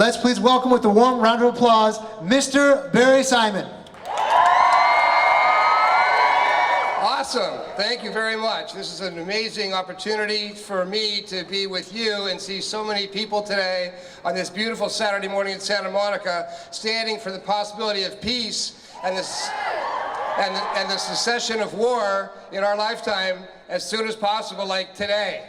Let's please welcome with a warm round of applause, Mr. Barry Simon. Awesome. Thank you very much. This is an amazing opportunity for me to be with you and see so many people today on this beautiful Saturday morning in Santa Monica standing for the possibility of peace and the cessation of war in our lifetime as soon as possible, like today.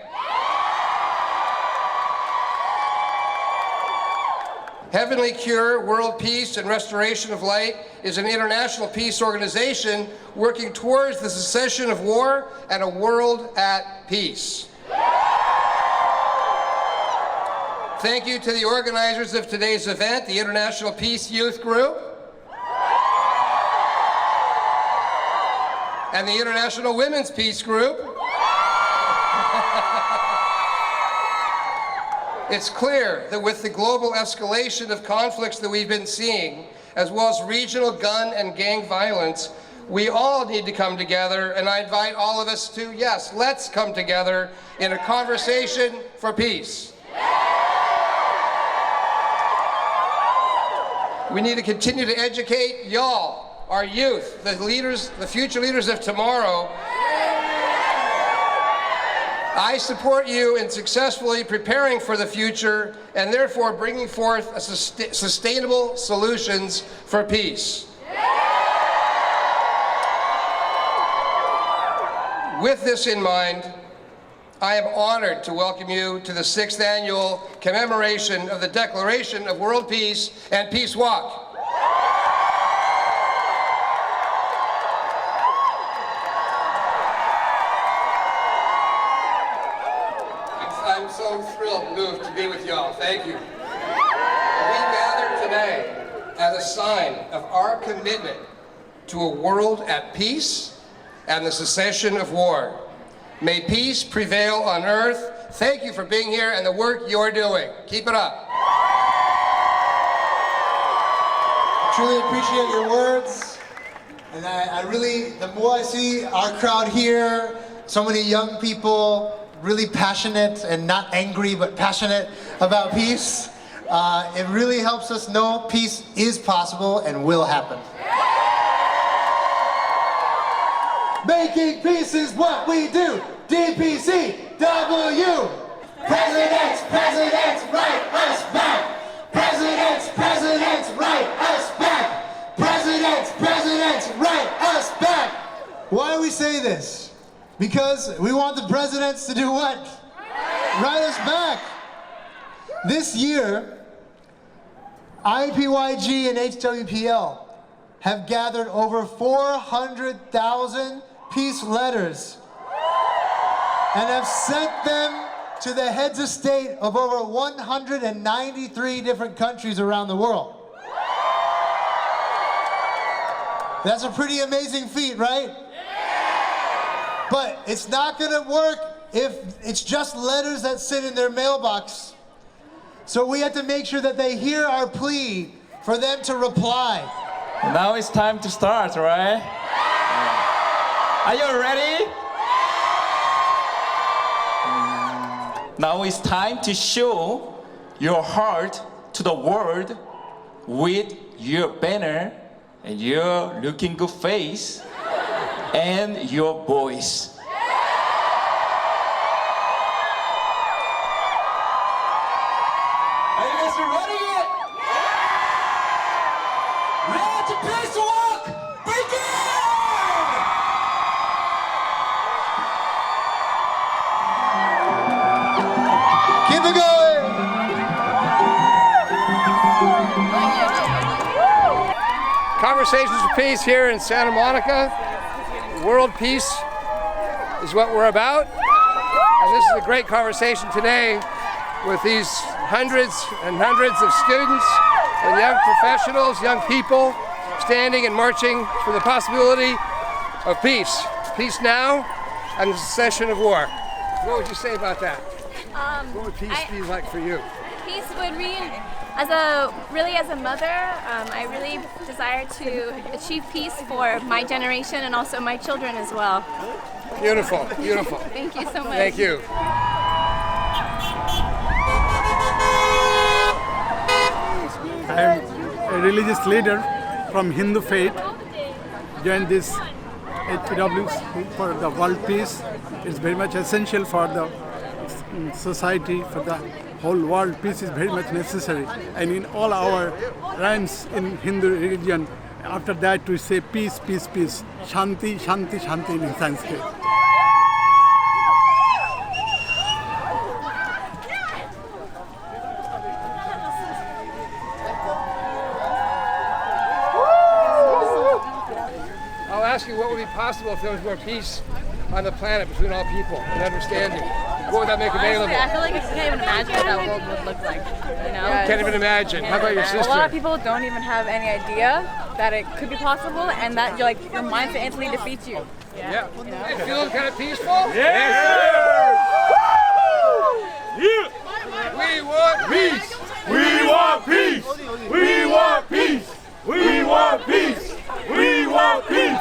Heavenly Cure, World Peace and Restoration of Light is an international peace organization working towards the cessation of war and a world at peace. Thank you to the organizers of today's event, the International Peace Youth Group and the International Women's Peace Group. It's clear that with the global escalation of conflicts that we've been seeing, as well as regional gun and gang violence, we all need to come together, and I invite all of us to, yes, let's come together in a conversation for peace. We need to continue to educate y'all, our youth, the leaders, the future leaders of tomorrow. I support you in successfully preparing for the future and therefore bringing forth sustainable solutions for peace. With this in mind, I am honored to welcome you to the 6th annual commemoration of the Declaration of World Peace and Peace Walk. I'm so thrilled and moved to be with y'all. Thank you. We gather today as a sign of our commitment to a world at peace and the cessation of war. May peace prevail on earth. Thank you for being here and the work you're doing. Keep it up. Truly appreciate your words. And I really, the more I see our crowd here, so many young people, really passionate and not angry, but passionate about peace. It really helps us know peace is possible and will happen. Making peace is what we do. DPCW. Presidents, presidents, write us back. Presidents, presidents, write us back. Presidents, presidents, write us back. Why do we say this? Because we want the presidents to do what? Write us back. This year, IPYG and HWPL have gathered over 400,000 peace letters and have sent them to the heads of state of over 193 different countries around the world. That's a pretty amazing feat, right? But it's not going to work if it's just letters that sit in their mailbox. So we have to make sure that they hear our plea for them to reply. Now it's time to start, right? Are you ready? Now it's time to show your heart to the world with your banner and your looking good face and your voice. Are you guys ready yet? Let the peace walk begin! Keep it going! Conversations for Peace here in Santa Monica. World peace is what we're about. And this is a great conversation today with these hundreds and hundreds of students and young professionals, young people, standing and marching for the possibility of peace. Peace now and the cessation of war. What would you say about that? What would peace be like for you? Peace would mean, as a mother, I really desire to achieve peace for my generation and also my children as well. Beautiful, beautiful. Thank you so much. Thank you. I am a religious leader from Hindu faith. Joined this HPW for the world peace. It's very much essential for the society, for the whole world. Peace is very much necessary. And in all our rhymes in Hindu religion, after that we say peace, peace, peace. Shanti, Shanti, Shanti in Sanskrit. I'll ask you what would be possible if there was more peace on the planet between all people and understanding. What would that make available? Honestly, I feel like I can't even imagine what that world would look like. You know? Can't even imagine. How about your sister? A lot of people don't even have any idea that it could be possible, and that your mindset instantly defeats you. Yeah. You feeling kind of peaceful? Yes, We want peace. We want peace. We want peace. We want peace. We want peace.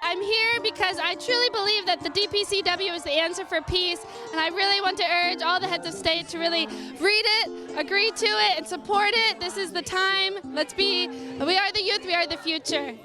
I'm here because I truly believe that the DPCW is the answer for peace, and I really want to urge all the heads of state to really read it, agree to it, and support it. This is the time. We are the youth, we are the future.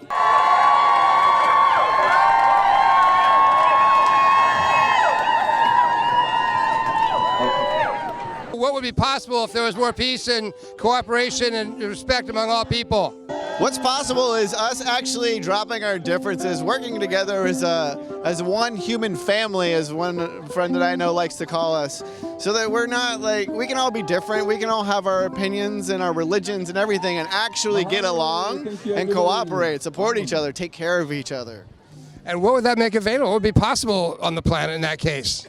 What would be possible if there was more peace and cooperation and respect among all people? What's possible is us actually dropping our differences, working together as one human family, as one friend that I know likes to call us, so that we're not like, we can all be different, we can all have our opinions and our religions and everything, and actually get along and cooperate, support each other, take care of each other. And what would that make available? What would be possible on the planet in that case?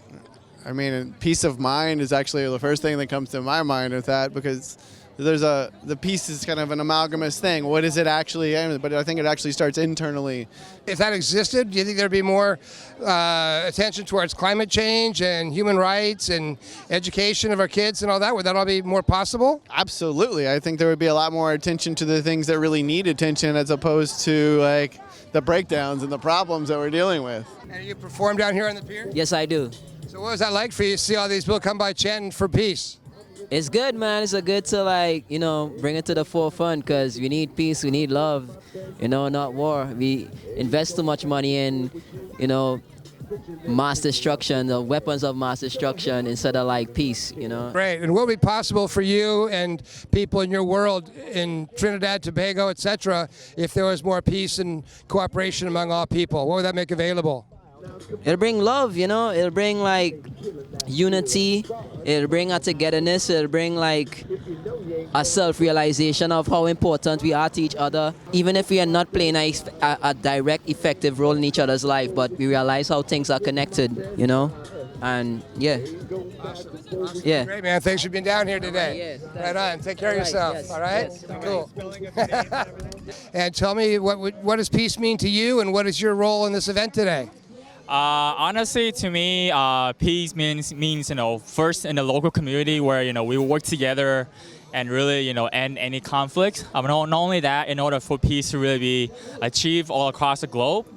I mean, peace of mind is actually the first thing that comes to my mind with that, because the peace is kind of an amalgamous thing. What is it actually? But I think it actually starts internally. If that existed, do you think there'd be more attention towards climate change and human rights and education of our kids and all that? Would that all be more possible? Absolutely. I think there would be a lot more attention to the things that really need attention, as opposed to like the breakdowns and the problems that we're dealing with. And you perform down here on the pier? Yes, I do. So what was that like for you to see all these people come by chanting for peace? It's good, man. It's good to bring it to the forefront, because we need peace, we need love, not war. We invest too much money in, mass destruction, the weapons of mass destruction, instead of peace, Great. And what would be possible for you and people in your world in Trinidad, Tobago, etc., if there was more peace and cooperation among all people? What would that make available? It'll bring love, it'll bring unity, it'll bring a togetherness, it'll bring a self-realization of how important we are to each other, even if we are not playing a direct, effective role in each other's life, but we realize how things are connected, and yeah. Awesome. Yeah. Great, man. Thanks for being down here today. Yes, right on. Take care of yourself. Yes, all right? yes. Cool. And tell me, what does peace mean to you, and what is your role in this event today? Honestly, to me, peace means first in the local community where we work together and really end any conflict. Not only that, in order for peace to really be achieved all across the globe,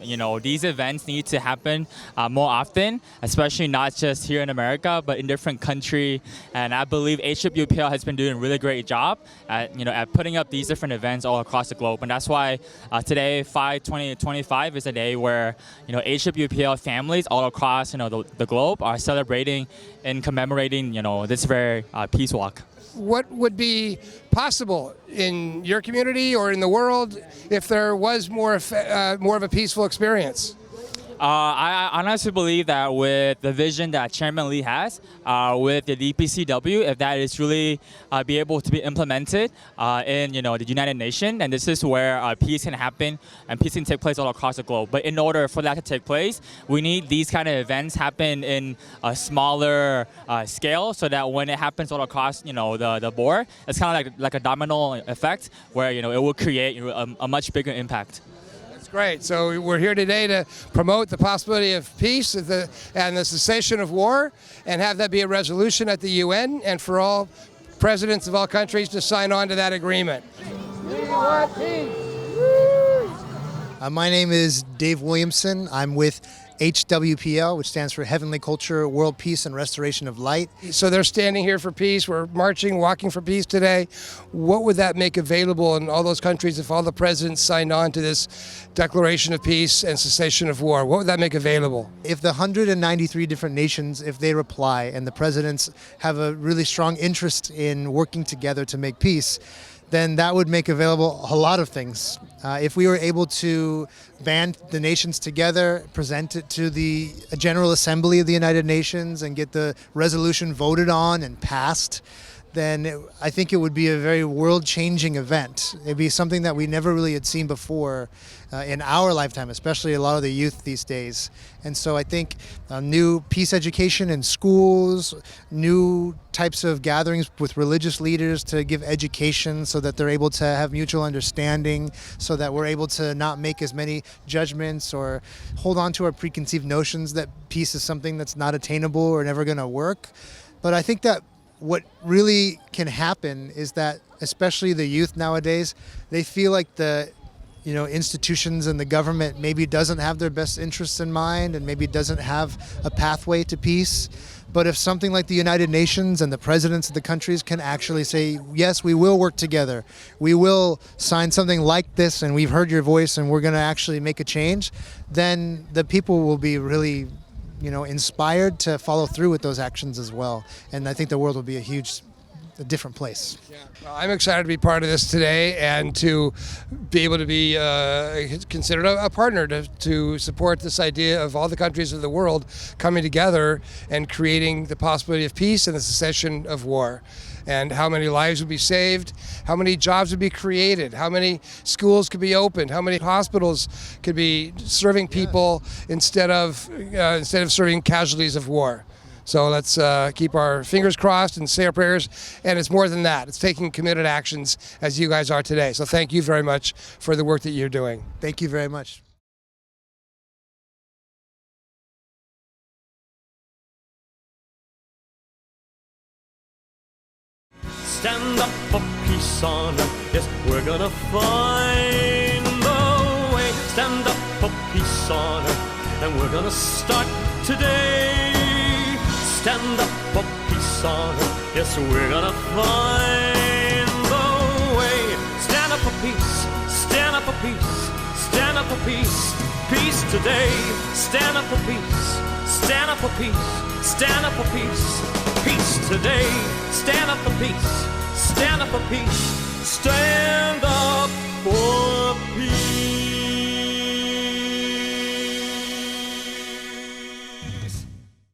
these events need to happen more often, especially not just here in America, but in different countries. And I believe HWPL has been doing a really great job at putting up these different events all across the globe. And that's why today, 5/20/25 is a day where HWPL families all across the globe are celebrating and commemorating this very peace walk. What would be possible in your community or in the world if there was more of a peaceful experience? I honestly believe that with the vision that Chairman Lee has, with the DPCW, if that is really be able to be implemented in the United Nations, and this is where peace can happen and peace can take place all across the globe. But in order for that to take place, we need these kind of events happen in a smaller scale, so that when it happens all across the board, it's kind of like a domino effect where it will create a much bigger impact. Great. So we're here today to promote the possibility of peace and the cessation of war, and have that be a resolution at the UN, and for all presidents of all countries to sign on to that agreement. We want peace. My name is Dave Williamson. I'm with HWPL, which stands for Heavenly Culture, World Peace and Restoration of Light. So they're standing here for peace. We're marching, walking for peace today. What would that make available in all those countries if all the presidents signed on to this declaration of peace and cessation of war? What would that make available? If the 193 different nations, if they reply and the presidents have a really strong interest in working together to make peace, then that would make available a lot of things. If we were able to band the nations together, present it to the General Assembly of the United Nations and get the resolution voted on and passed, then I think it would be a very world-changing event. It'd be something that we never really had seen before in our lifetime, especially a lot of the youth these days. And so I think new peace education in schools, new types of gatherings with religious leaders to give education so that they're able to have mutual understanding, so that we're able to not make as many judgments or hold on to our preconceived notions that peace is something that's not attainable or never going to work. But I think that what really can happen is that, especially the youth nowadays, they feel like the institutions and the government maybe doesn't have their best interests in mind and maybe doesn't have a pathway to peace. But if something like the United Nations and the presidents of the countries can actually say, yes, we will work together, we will sign something like this, and we've heard your voice and we're going to actually make a change, then the people will be really inspired to follow through with those actions as well. And I think the world will be a different place. Yeah. Well, I'm excited to be part of this today and to be able to be considered a partner to support this idea of all the countries of the world coming together and creating the possibility of peace and the cessation of war. And how many lives would be saved, how many jobs would be created, how many schools could be opened, how many hospitals could be serving people instead of serving casualties of war. So let's keep our fingers crossed and say our prayers. And it's more than that. It's taking committed actions as you guys are today. So thank you very much for the work that you're doing. Thank you very much. Stand up for peace on earth, yes, we're gonna find the way. Stand up for peace on earth, and we're gonna start today. Stand up for peace on earth, yes, we're gonna find the way. Stand up for peace, stand up for peace, stand up for peace. Peace today, stand up for peace, stand up for peace, stand up for peace. Peace today, stand up for peace, stand up for peace, stand up for